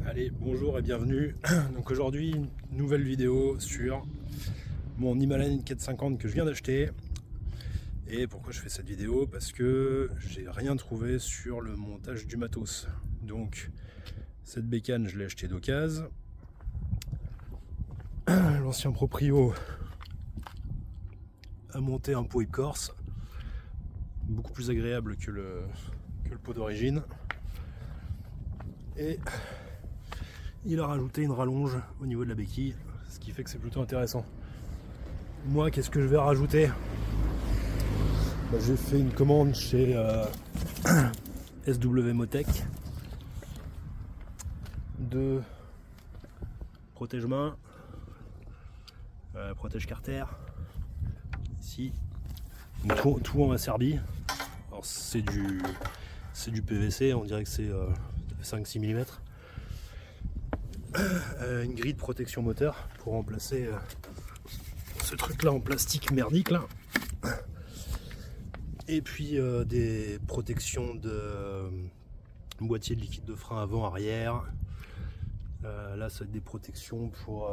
Allez, bonjour et bienvenue. Donc aujourd'hui, une nouvelle vidéo sur mon Himalayan 450 que je viens d'acheter. Et pourquoi je fais cette vidéo? Parce que j'ai rien trouvé sur le montage du matos. Donc cette bécane, je l'ai acheté d'occasion. L'ancien proprio a monté un pot Corse, beaucoup plus agréable que le pot d'origine. Et il a rajouté une rallonge au niveau de la béquille, ce qui fait que c'est plutôt intéressant. Moi, qu'est-ce que je vais rajouter? J'ai fait une commande chez SW Motec de protège-main, protège-carter, ici, tout en Serbie. Alors c'est du PVC, on dirait que c'est 5-6 mm. Une grille de protection moteur pour remplacer ce truc là en plastique merdique là. Et puis des protections de boîtier de liquide de frein avant arrière. Là ça va être des protections pour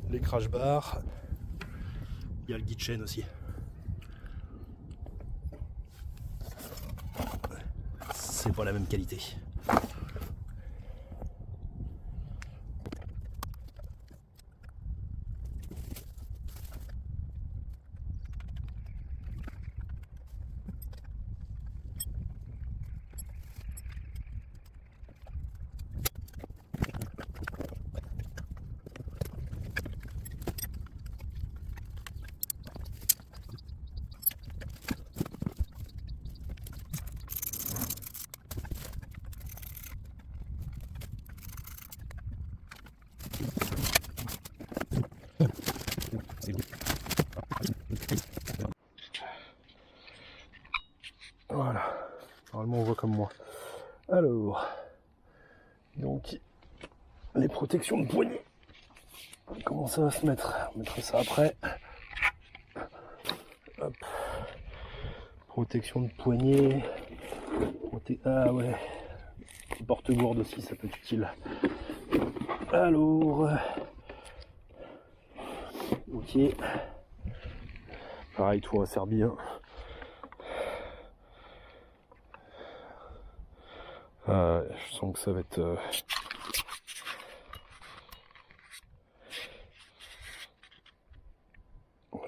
les crash bars. Il y a le guide chaîne aussi. C'est pas la même qualité. Voilà, normalement on voit comme moi. Alors, donc les protections de poignet. Comment ça va se mettre? On mettra ça après. Hop. Protection de poignet. Ah ouais. Porte-gourde aussi, ça peut être utile. Alors, ok. Pareil, tout en Serbie. Hein. Je sens que ça va être.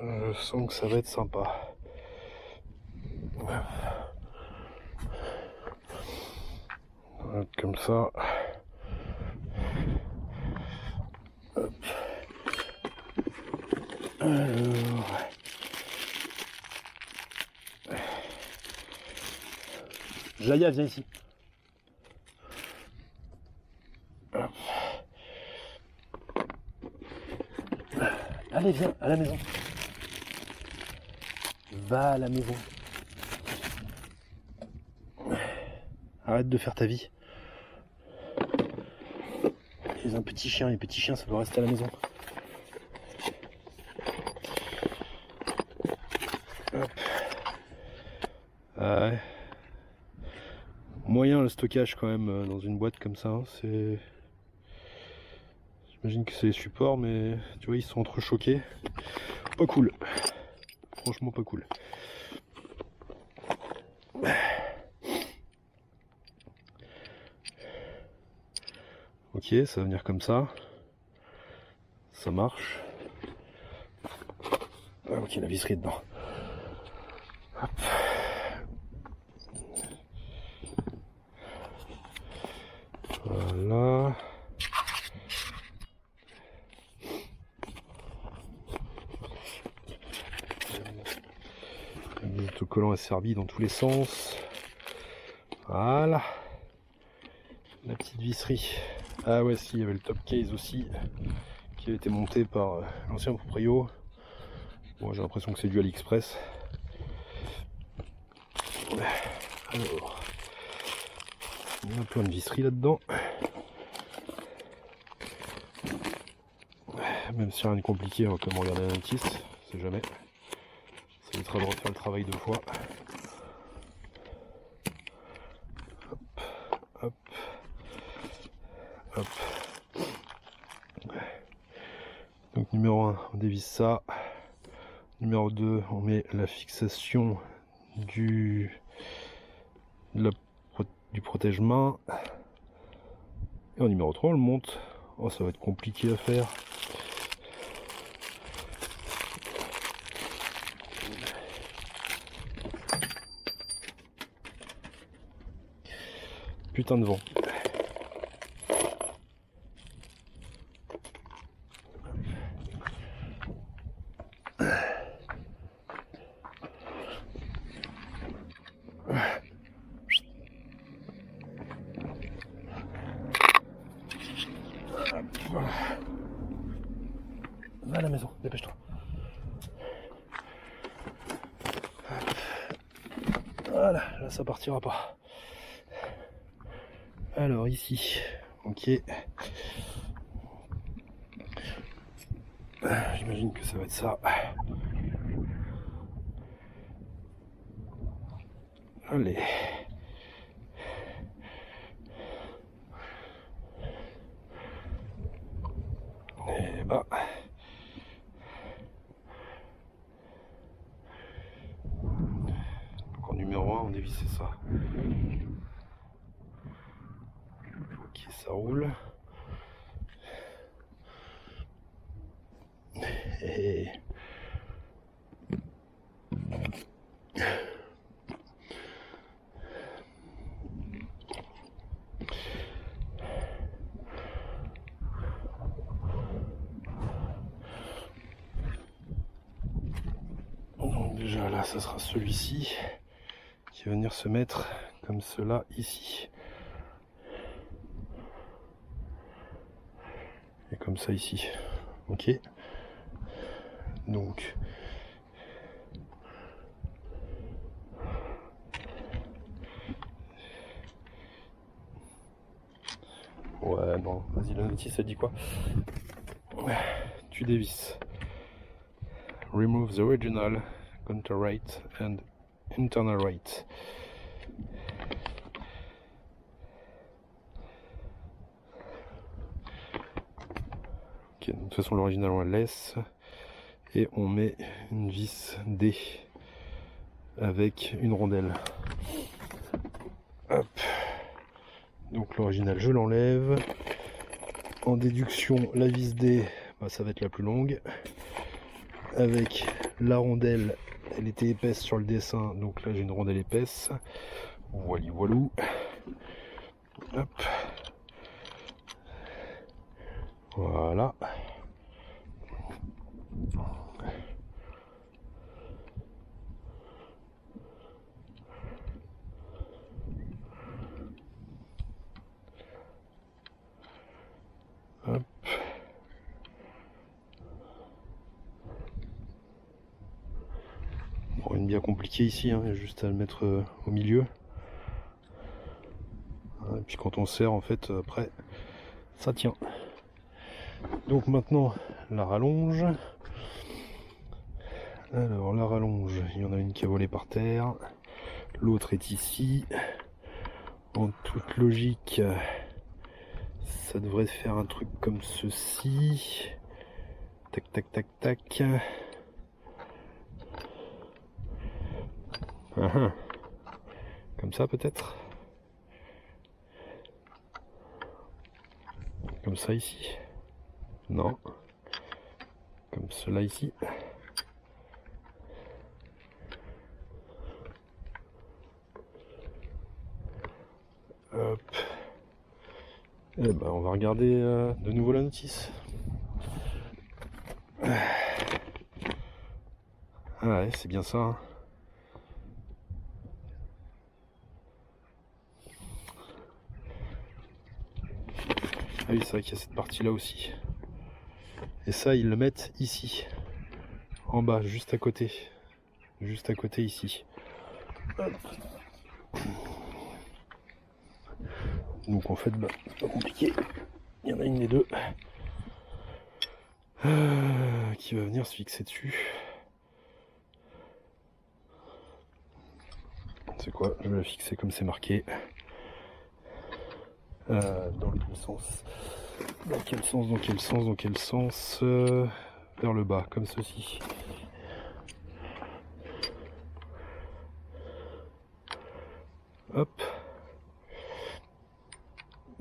Je sens que ça va être sympa. Comme ça. Hop. Alors. Jaya, viens ici. Hop. Allez, viens à la maison. Va à la maison. Arrête de faire ta vie. Tu es un petit chien, les petits chiens ça doit rester à la maison. Hop. Ah ouais. Moyen le stockage quand même dans une boîte comme ça, hein, c'est... J'imagine que c'est les supports mais tu vois ils sont entrechoqués. Pas cool. Franchement pas cool. Ok, ça va venir comme ça. Ça marche. Ah, ok, la visserie est dedans. Hop. Voilà. Les autocollants asservis dans tous les sens. Voilà. La petite visserie. Ah ouais, si, il y avait le top case aussi qui a été monté par l'ancien proprio. Bon, j'ai l'impression que c'est du AliExpress. Alors, il y a plein de visseries là-dedans. Même si rien de compliqué, on va quand même regarder un dentiste, on sait jamais. Ça évitera de refaire le travail deux fois. Hop, hop. Hop. Donc numéro 1, on dévisse ça. Numéro 2, on met la fixation du protège-main. Et en numéro 3, on le monte. Oh, ça va être compliqué à faire. Putain de vent. Va à la maison, dépêche-toi. Voilà, là ça partira pas. Alors ici, ok. J'imagine que ça va être ça. Allez. Et bah. Donc en numéro 1, on dévisse ça. Ok, ça roule. Et... donc déjà là, ça sera celui-ci qui va venir se mettre comme cela ici. Et comme ça ici. Ok. Donc ouais, non, vas-y, la notice, ça dit quoi? Tu dévisses. Remove the original counter rate and internal rate. Ok, donc de toute façon, l'original, on la laisse. Et on met une vis D avec une rondelle. Hop. Donc l'original, je l'enlève. En déduction, la vis D, bah, ça va être la plus longue. Avec la rondelle, elle était épaisse sur le dessin, donc là j'ai une rondelle épaisse. Voili voilou. Hop. Voilà. Hop. Bon, une bien compliquée ici, hein, juste à le mettre au milieu. Et puis quand on serre, en fait, après, ça tient. Donc maintenant, la rallonge. Alors la rallonge, il y en a une qui a volé par terre. L'autre est ici. En toute logique, ça devrait faire un truc comme ceci. Tac, tac, tac, tac. Comme ça peut-être. Comme ça ici. Non. Comme cela ici. Hop. Et ben on va regarder de nouveau la notice. Ah ouais, c'est bien ça. Hein. Ah oui, c'est vrai qu'il y a cette partie là aussi. Et ça, ils le mettent ici. En bas, juste à côté. Juste à côté ici. Hop. Donc en fait, bah, c'est pas compliqué. Il y en a une des deux qui va venir se fixer dessus. C'est quoi? Je vais la fixer comme c'est marqué. Dans quel sens? Dans quel sens? Dans quel sens? Dans quel sens? Vers le bas, comme ceci. Hop.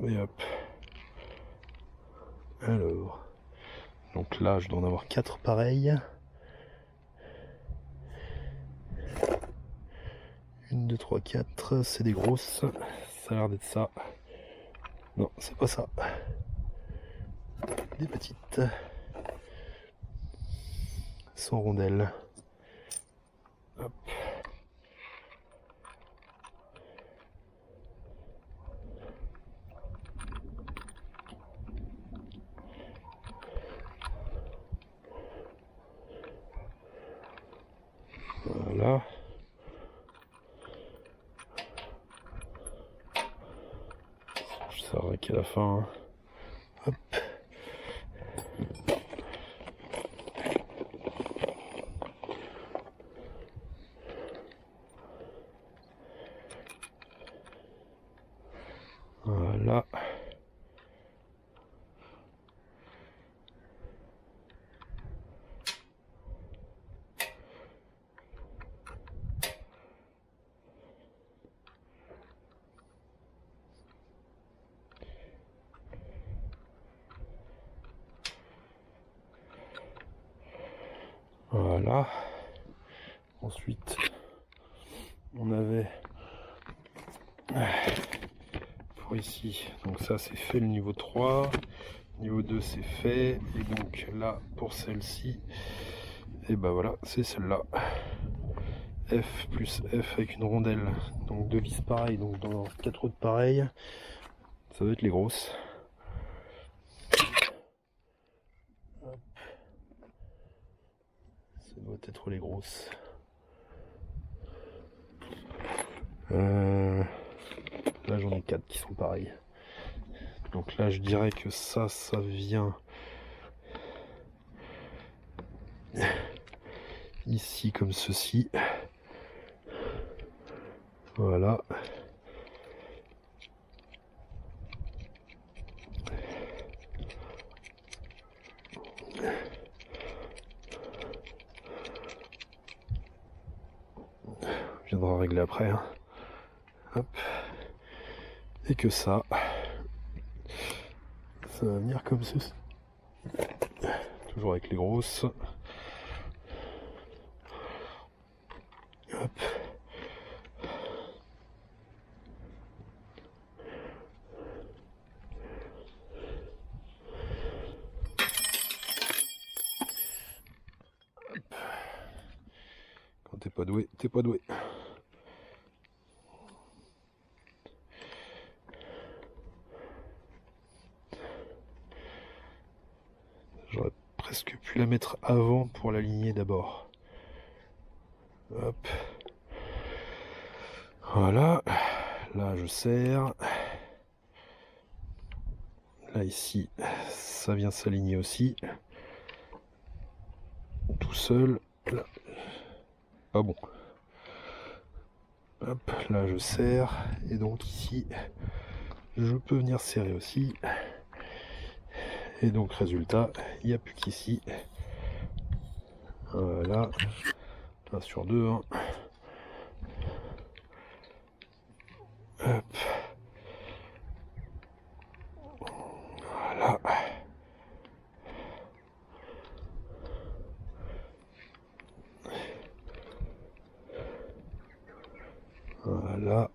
Et hop. Alors. Donc là, je dois en avoir 4 pareils. 1, 2, 3, 4. C'est des grosses. Ça a l'air d'être ça. Non, c'est pas ça. Des petites. Sans rondelles. Hop. Voilà. Ça va qu'à la fin. Hop. Voilà. Voilà. Ensuite, on avait pour ici, donc ça c'est fait le niveau 3, niveau 2 c'est fait, et donc là pour celle-ci, et ben voilà, c'est celle-là. F plus F avec une rondelle, donc 2 vis pareilles, donc dans 4 autres pareilles, ça doit être les grosses. Hop. Ça doit être les grosses. Là j'en ai 4 qui sont pareils. Donc là je dirais que ça vient ici comme ceci. Voilà. On viendra régler après. Hein. Hop. Et que ça va venir comme ceci. Toujours avec les grosses. Hop. Quand t'es pas doué, t'es pas doué. J'aurais presque pu la mettre avant pour l'aligner d'abord. Hop. Voilà. Là je serre. Là ici, ça vient s'aligner aussi. Tout seul. Là. Pas bon. Hop, là je serre. Et donc ici, je peux venir serrer aussi. Et donc résultat, il n'y a plus qu'ici. Voilà. 1 sur 2. Hein. Hop. Voilà. Voilà.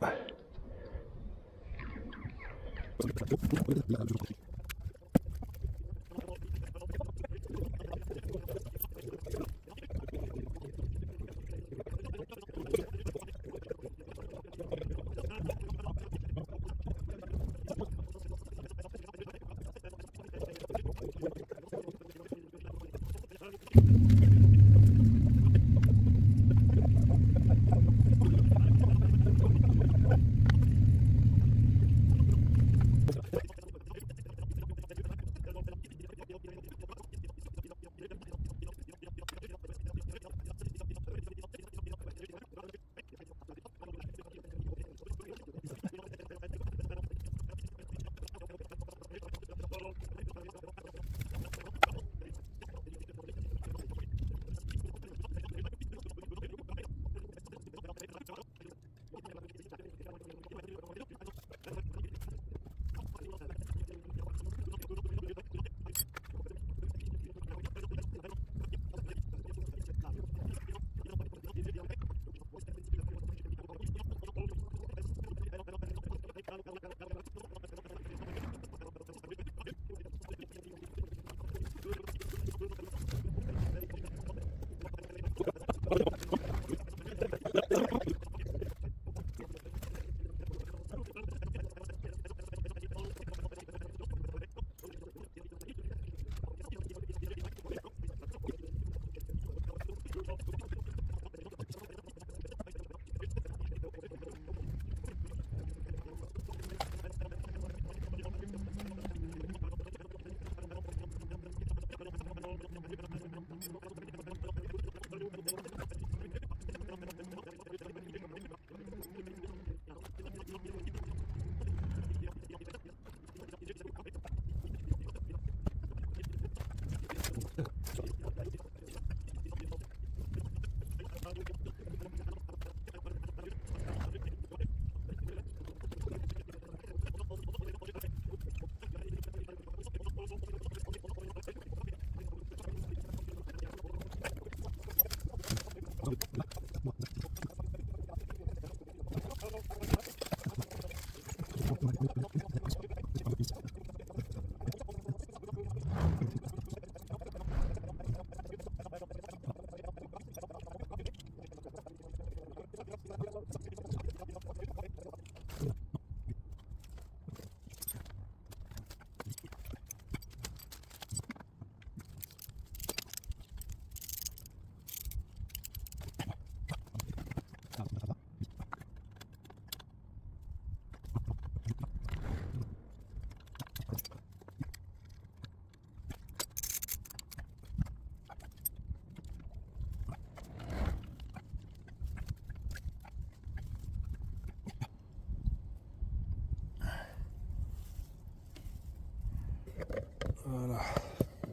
Voilà,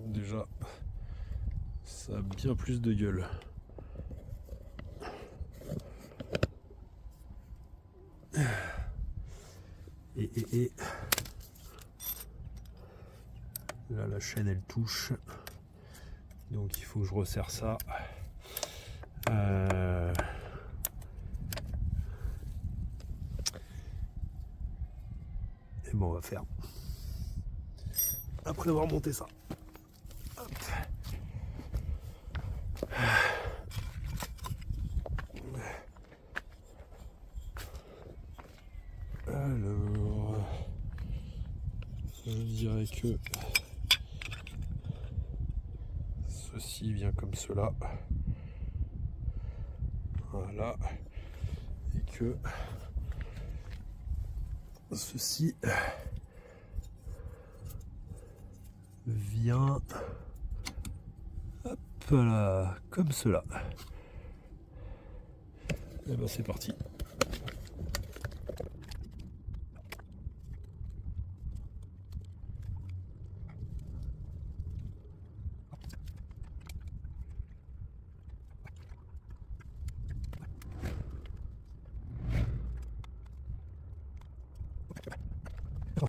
déjà ça a bien plus de gueule. Et là la chaîne elle touche, donc il faut que je resserre ça. Et bon, on va faire après avoir monté ça. Hop. Alors, je dirais que ceci vient comme cela. Voilà. Et que ceci vient hop là, comme cela. Et ben c'est parti.